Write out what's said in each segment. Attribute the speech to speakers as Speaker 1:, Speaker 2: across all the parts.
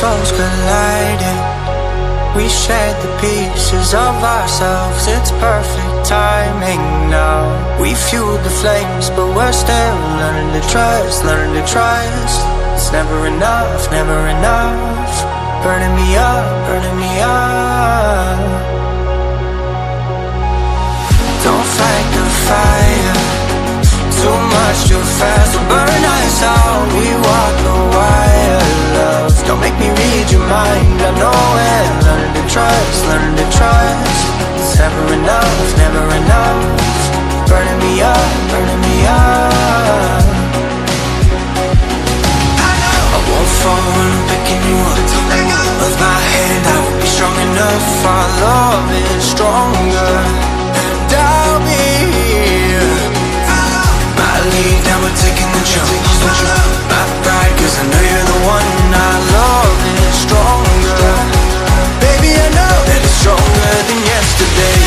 Speaker 1: souls colliding. We shared the pieces of ourselves. It's perfect timing now. We fueled the flames, but we're still learning to trust, learning to trust. It's never enough, never enough. Burning me up, burning me up. Don't fight the fire, too much too fast will burn us out. We walk the wire, love. Don't make me read your mind, I know it. Learning to trust, learning to trust. It's never enough, never enough. Burning me up, burning me up. I won't fall when I'm picking you up. With my hand I won't be strong enough. Our love is stronger, and I'll be here. My lead, now we're taking the jump. My pride, cause I know you're the one. Our love is stronger. Baby, I know that it's stronger than yesterday.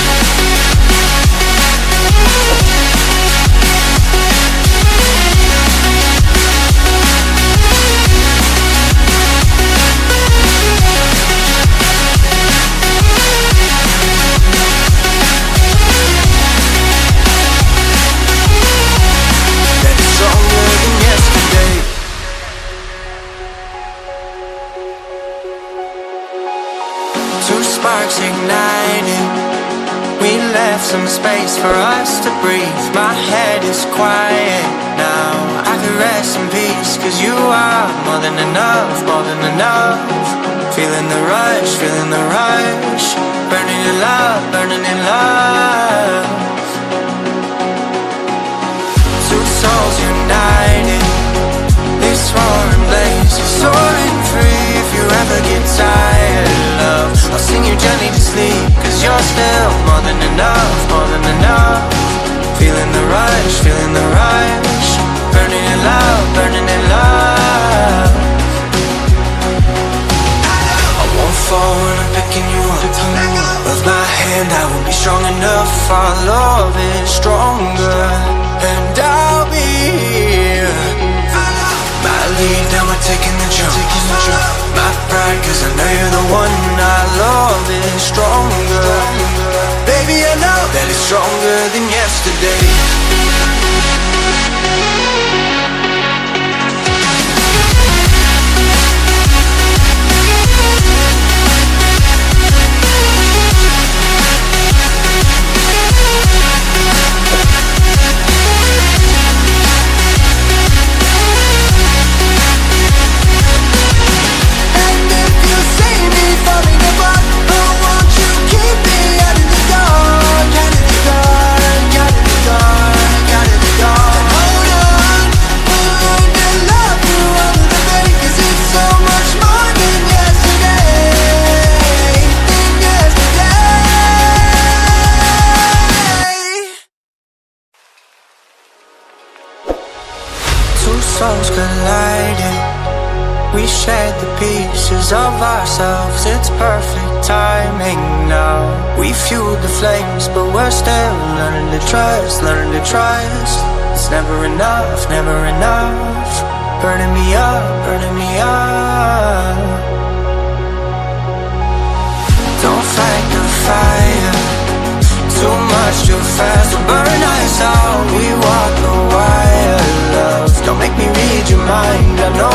Speaker 1: Two sparks igniting. We left some space for us to breathe. My head is quiet now. I can rest in peace, cause you are more than enough, more than enough. Feeling the rush, feeling the rush. Burning in love, burning in love. Two souls united. This roaring blaze is soaring free. If you ever get tired, love, I'll sing you gently to sleep, cause you're still more than enough, more than enough. Feeling the rush, feeling the rush. Burning in love, burning in love. I won't fall when I'm picking you up. With my hand I won't be strong enough. Our love is stronger, and I'll be here. My lead, now we're taking the jump. My pride, cause I know you're the one. Our love is stronger. Baby, I know that it's stronger than yesterday. Two souls colliding. We shared the pieces of ourselves. It's perfect timing now. We fueled the flames, but we're still learning to trust, learning to trust. It's never enough, never enough. Burning me up, burning me up. Don't fight the fire, too much too fast will burn us out. We walk the wire, love. Don't make me read your mind, I know